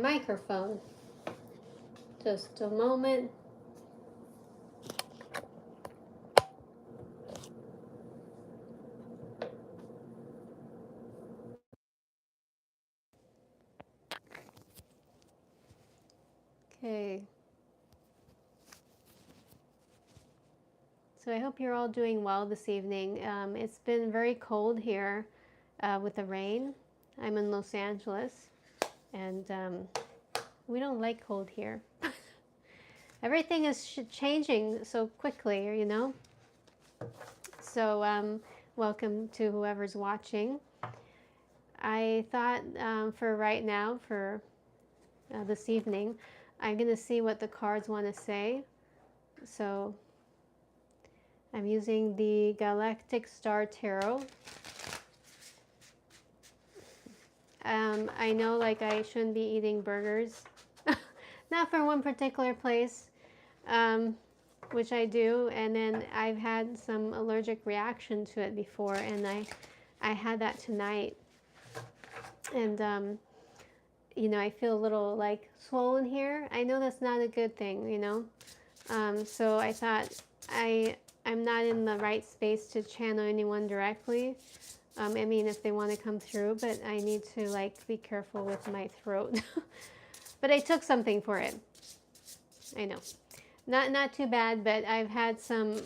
microphone. Just a moment. Okay. So I hope you're all doing well this evening. It's been very cold here with the rain. I'm in Los Angeles, and we don't like cold here. Everything is changing so quickly, you know. So welcome to whoever's watching. I thought for right now, for this evening, I'm going to see what the cards want to say. So I'm using the Galactic Star Tarot. I know like I shouldn't be eating burgers. Not for one particular place, which I do. And then I've had some allergic reaction to it before, and I had that tonight. And you know, I feel a little like swollen here. I know that's not a good thing, you know. So I thought I'm not in the right space to channel anyone directly. I mean, if they want to come through, but I need to like be careful with my throat. But I took something for it. I know, not too bad, but I've had some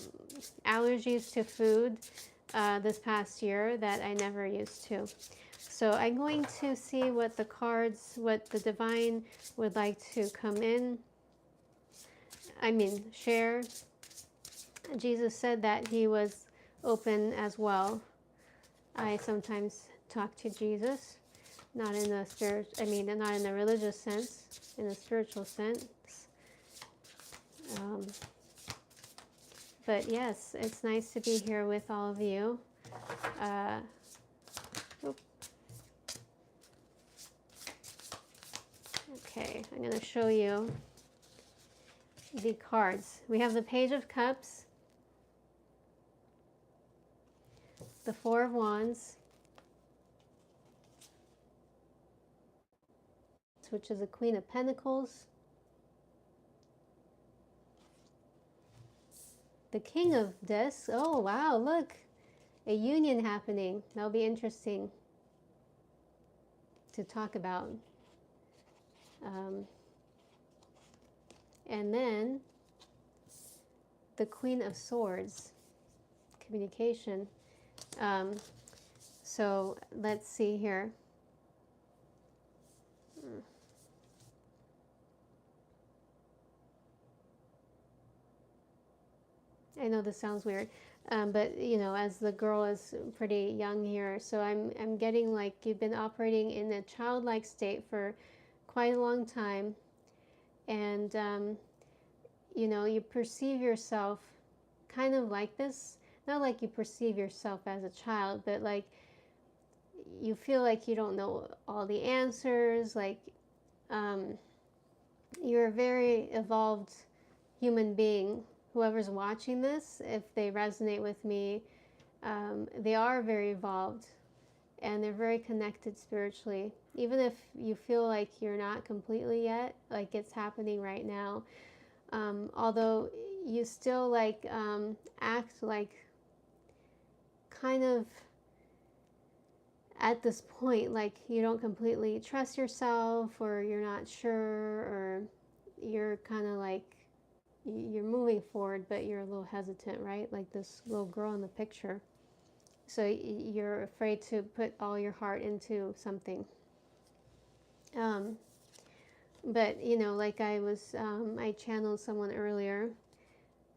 allergies to food this past year that I never used to. So I'm going to see what the cards, what the divine would like to come in. I mean, share. Jesus said that he was open as well. I sometimes talk to Jesus, not in the spirit. I mean, not in the religious sense, in a spiritual sense. But yes, it's nice to be here with all of you. Okay, I'm going to show you the cards. We have the Page of Cups, the Four of Wands, which is the Queen of Pentacles, the King of Discs. Oh, wow, look, a union happening. That'll be interesting to talk about. And then the Queen of Swords, communication. So let's see here. I know this sounds weird, but you know, as the girl is pretty young here, so I'm getting like you've been operating in a childlike state for quite a long time, and you know, you perceive yourself kind of like this, not like you perceive yourself as a child, but like you feel like you don't know all the answers, like you're a very evolved human being. Whoever's watching this, if they resonate with me, they are very evolved and they're very connected spiritually. Even if you feel like you're not completely yet, like it's happening right now, although you still like act like kind of at this point like you don't completely trust yourself, or you're not sure, or you're kind of like you're moving forward but you're a little hesitant, right? Like this little girl in the picture. So you're afraid to put all your heart into something. But you know, like I channeled someone earlier,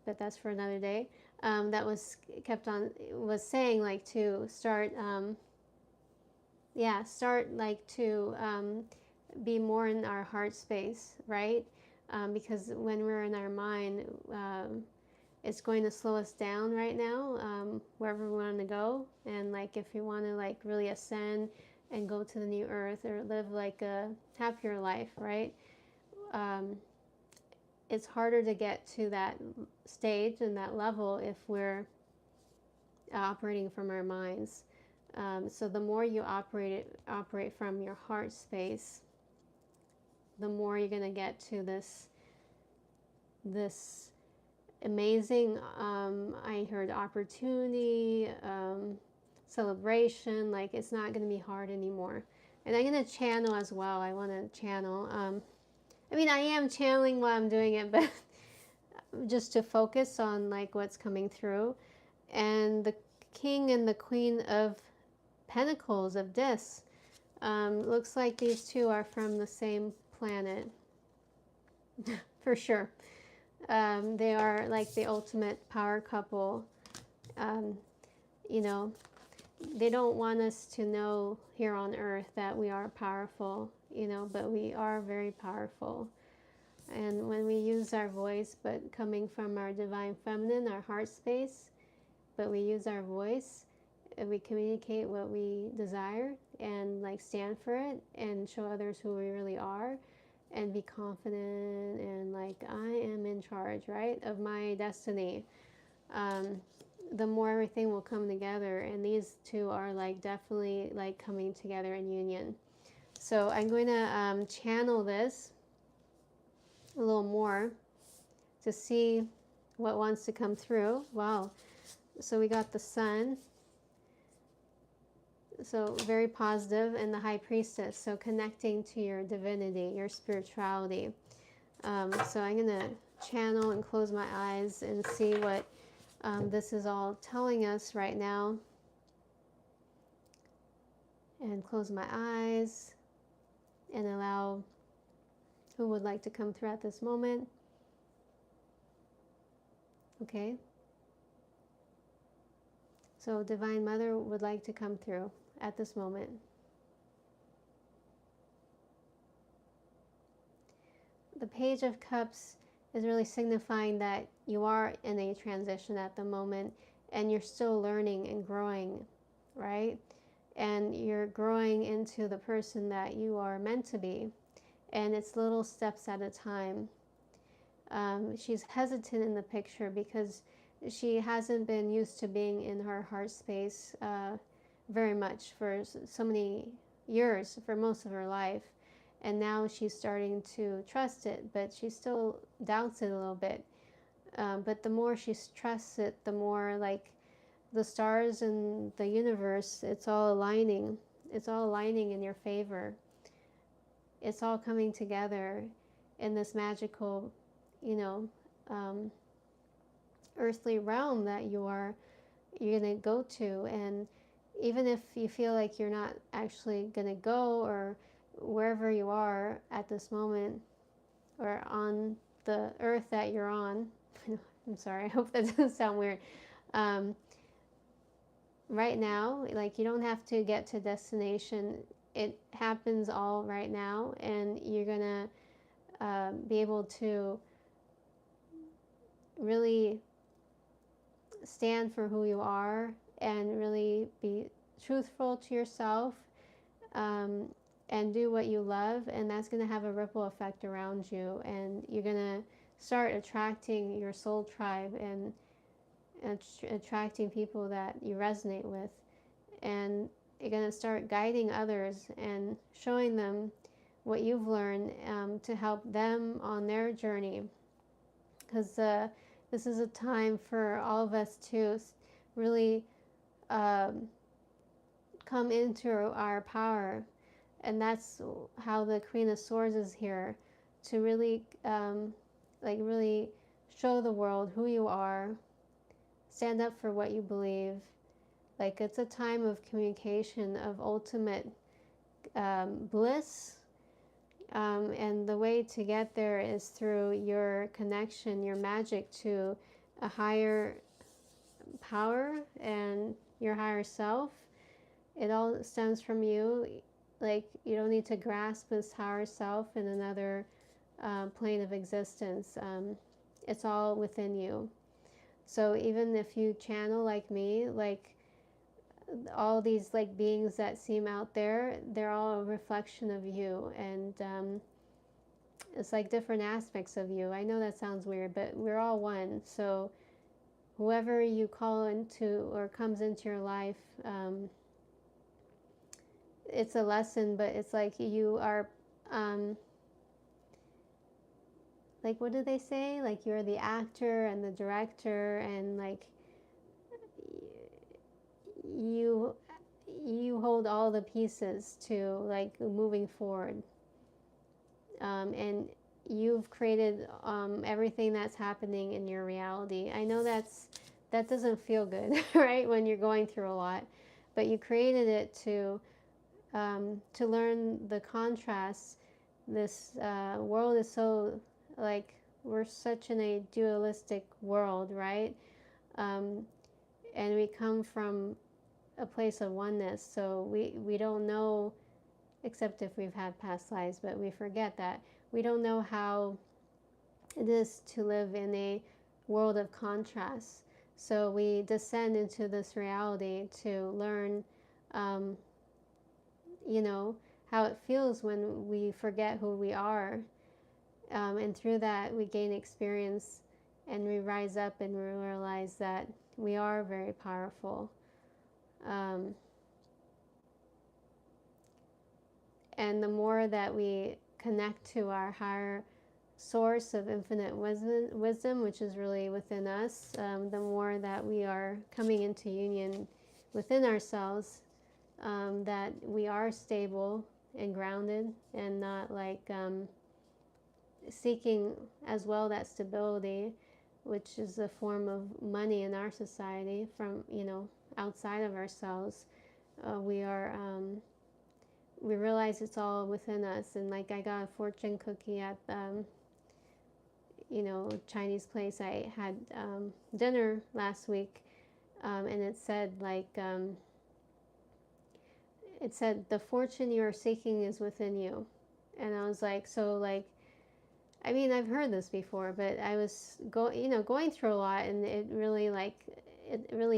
but that's for another day. That was saying like to start, start like to be more in our heart space, right? Because when we're in our mind, it's going to slow us down right now, wherever we want to go. And like if you want to like really ascend and go to the new earth or live like a happier life, right? It's harder to get to that stage and that level if we're operating from our minds. So the more you operate from your heart space, the more you're going to get to this amazing, I heard opportunity, celebration. Like, it's not going to be hard anymore. And I'm going to channel as well. I want to channel. I mean, I am channeling while I'm doing it, but just to focus on like what's coming through. And the king and the queen of pentacles, of discs, looks like these two are from the same planet. For sure. They are like the ultimate power couple. You know, they don't want us to know here on earth that we are powerful, you know, but we are very powerful. And when we use our voice, but coming from our divine feminine, our heart space, but we use our voice, we communicate what we desire and like stand for it and show others who we really are and be confident and like, I am in charge, right, of my destiny. The more everything will come together, and these two are like definitely like coming together in union. So I'm going to channel this a little more to see what wants to come through. Wow. So we got the sun. So very positive, and the high priestess. So connecting to your divinity, your spirituality. So I'm going to channel and close my eyes and see what this is all telling us right now. And close my eyes and allow who would like to come through at this moment. Okay. So Divine Mother would like to come through at this moment. The Page of Cups is really signifying that you are in a transition at the moment, and you're still learning and growing, right? And you're growing into the person that you are meant to be, and it's little steps at a time. She's hesitant in the picture because she hasn't been used to being in her heart space very much for so many years, for most of her life. And now she's starting to trust it, but she still doubts it a little bit. But the more she trusts it, the more like the stars and the universe, it's all aligning. It's all aligning in your favor. It's all coming together in this magical, you know, earthly realm that you're going to go to. And even if you feel like you're not actually going to go, or wherever you are at this moment, or on the earth that you're on, I'm sorry, I hope that doesn't sound weird. Right now, like, you don't have to get to destination. It happens all right now, and you're going to be able to really stand for who you are and really be truthful to yourself, and do what you love, and that's going to have a ripple effect around you, and you're going to start attracting your soul tribe and attracting people that you resonate with, and you're going to start guiding others and showing them what you've learned, to help them on their journey, because this is a time for all of us to really come into our power. And that's how the Queen of Swords is here, to really, really show the world who you are, stand up for what you believe. Like, it's a time of communication, of ultimate bliss, and the way to get there is through your connection, your magic to a higher power and your higher self. It all stems from you. Like, you don't need to grasp this higher self in another plane of existence. It's all within you. So even if you channel like me, like all these like beings that seem out there, they're all a reflection of you, and it's like different aspects of you. I know that sounds weird, but we're all one. So whoever you call into or comes into your life, it's a lesson, but it's like you are like, what do they say? Like, you're the actor and the director, and like you you hold all the pieces to like moving forward, and you've created everything that's happening in your reality. I know that doesn't feel good, right, when you're going through a lot, but you created it to learn the contrast. This world is so, like, we're such in a dualistic world, right? Um, and we come from a place of oneness, so we don't know, except if we've had past lives, but we forget that. We don't know how it is to live in a world of contrast. So we descend into this reality to learn, um, you know, how it feels when we forget who we are. And through that, we gain experience and we rise up and we realize that we are very powerful. Um, and the more that we connect to our higher source of infinite wisdom, which is really within us, the more that we are coming into union within ourselves, that we are stable and grounded and not like seeking as well that stability, which is a form of money in our society from, outside of ourselves. We are we realize it's all within us. And like, I got a fortune cookie at Chinese place. I had dinner last week, and it said the fortune you are seeking is within you. And I was like, so like, I mean, I've heard this before, but I was going through a lot, and it really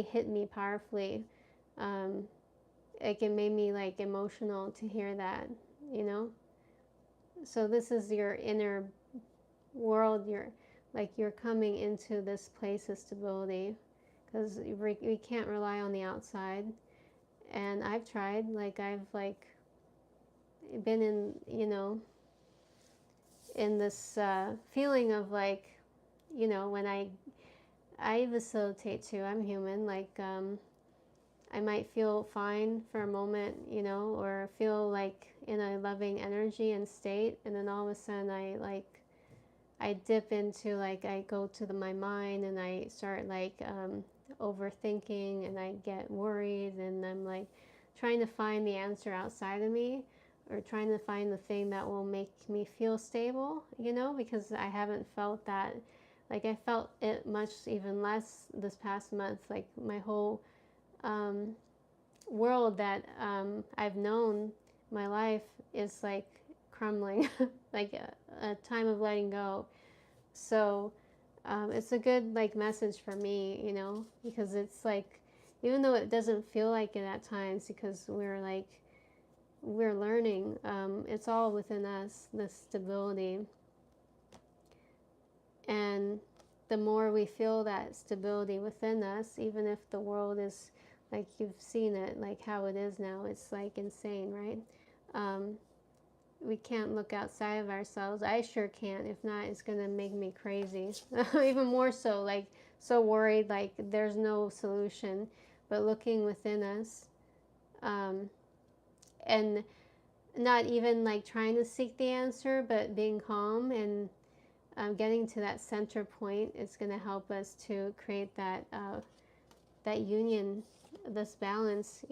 hit me powerfully. Like, it made me like emotional to hear that, you know. So this is your inner world. You're coming into this place of stability, because we can't rely on the outside. And I've tried, like, I've like been in this feeling of like, when I facilitate too. I'm human. Like, I might feel fine for a moment, or feel like in a loving energy and state, and then all of a sudden I dip into, like, I go to my mind and I start like overthinking, and I get worried, and I'm like trying to find the answer outside of me, or trying to find the thing that will make me feel stable, because I haven't felt that. Like, I felt it much even less this past month. Like, my whole world that I've known my life is like crumbling, like a time of letting go. So it's a good like message for me, because it's like, even though it doesn't feel like it at times, because we're learning, it's all within us, the stability. And the more we feel that stability within us, even if the world is like, you've seen it, like how it is now, it's like insane, right? We can't look outside of ourselves. I sure can't. If not, it's gonna make me crazy. Even more so, like, so worried, like there's no solution. But looking within us, and not even like trying to seek the answer, but being calm and getting to that center point, it's gonna help us to create that union, this balance,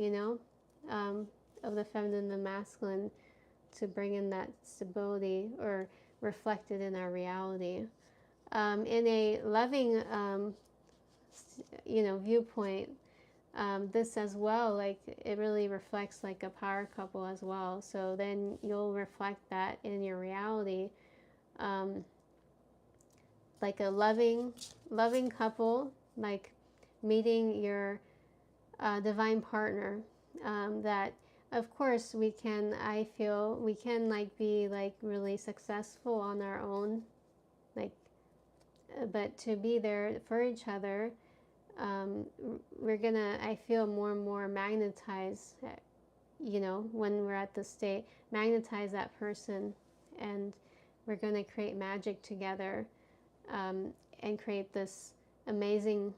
of the feminine and the masculine, to bring in that stability, or reflected in our reality. In a loving, viewpoint, this as well, like, it really reflects like a power couple as well. So then you'll reflect that in your reality, like a loving couple, like meeting your divine partner, that of course I feel we can like be like really successful on our own, like, but to be there for each other, we're gonna, I feel, more and more magnetize, when we're at the state, magnetize that person. And we're going to create magic together, and create this amazing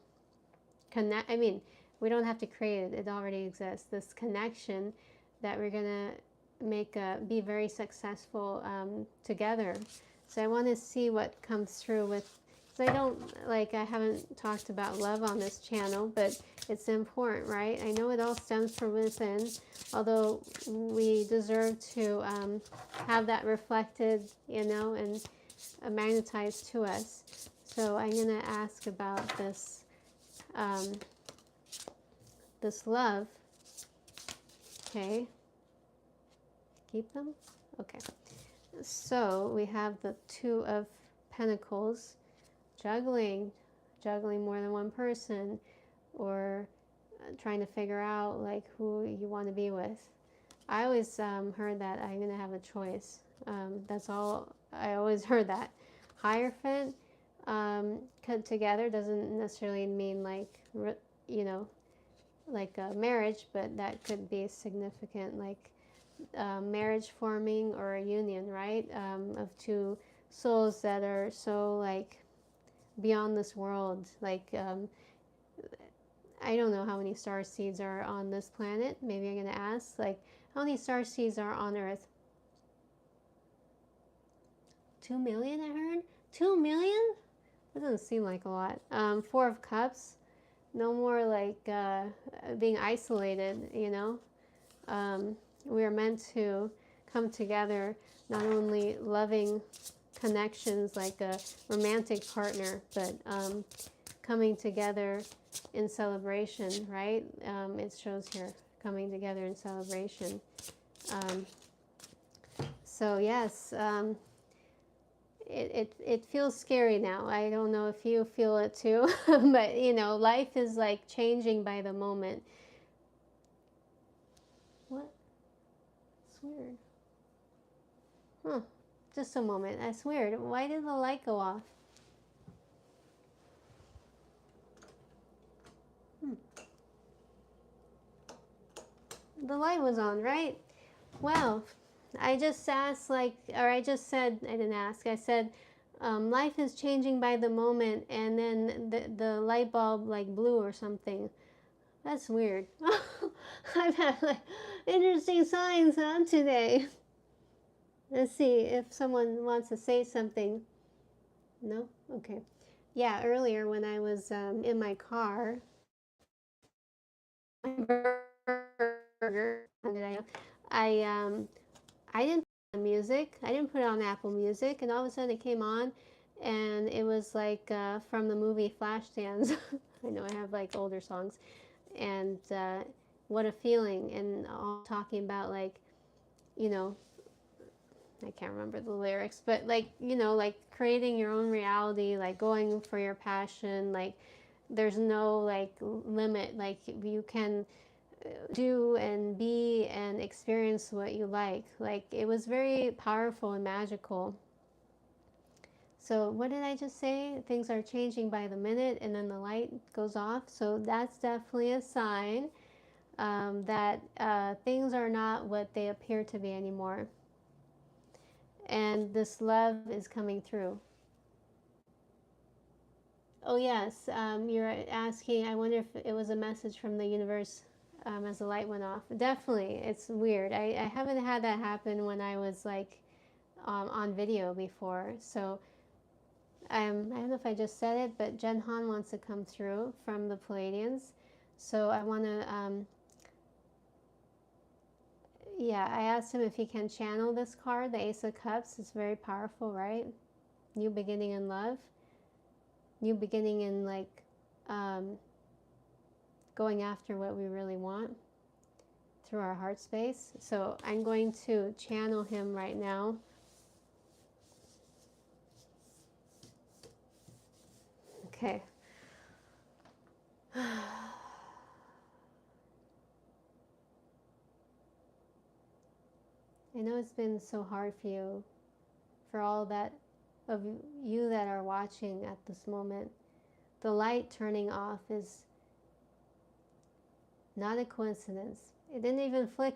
connect. I mean, we don't have to create it; it already exists. This connection that we're going to make be very successful together. So I want to see what comes through with. So I haven't talked about love on this channel, but it's important, right? I know it all stems from within, although we deserve to have that reflected, and magnetized to us. So I'm going to ask about this, this love. Okay. Keep them? Okay. So we have the Two of Pentacles, juggling more than one person, or trying to figure out like who you want to be with. I always heard that I'm going to have a choice. That's all. I always heard that. Hierophant, cut together doesn't necessarily mean like, like a marriage, but that could be significant, like marriage forming or a union, right? Of two souls that are so like beyond this world. Like, I don't know how many star seeds are on this planet. Maybe I'm going to ask, like, how many star seeds are on Earth? 2 million, I heard? 2 million? That doesn't seem like a lot. Four of Cups. No more like being isolated, we are meant to come together, not only loving connections like a romantic partner, but coming together in celebration, right? It shows here, coming together in celebration. So yes, it feels scary now. I don't know if you feel it too, but life is like changing by the moment. What? It's weird. Huh. Just a moment. That's weird. Why did the light go off? The light was on, right? Well, I just asked, I just said, I didn't ask, I said, life is changing by the moment, and then the light bulb like blew or something. That's weird. I've had like interesting signs on today. Let's see if someone wants to say something. No? Okay. Yeah, earlier when I was in my car, I didn't put on music. I didn't put it on Apple Music, and all of a sudden it came on, and it was like from the movie Flashdance. I know I have like older songs, and what a feeling, and all talking about like, I can't remember the lyrics, but like, like creating your own reality, like going for your passion, like there's no like limit, like you can do and be and experience what you like. Like it was very powerful and magical. So what did I just say? Things are changing by the minute, and then the light goes off. So that's definitely a sign that things are not what they appear to be anymore. And this love is coming through. Oh yes, you're asking, I wonder if it was a message from the universe as the light went off. Definitely, it's weird. I haven't had that happen when I was like on video before. So I don't know if I just said it, but Jen Han wants to come through from the Palladians. So I want to, yeah, I asked him if he can channel this card, the Ace of Cups. It's very powerful, right? New beginning in love. New beginning in like going after what we really want through our heart space. So I'm going to channel him right now. Okay. I know it's been so hard for you, for all that of you that are watching at this moment. The light turning off is not a coincidence. It didn't even flicker.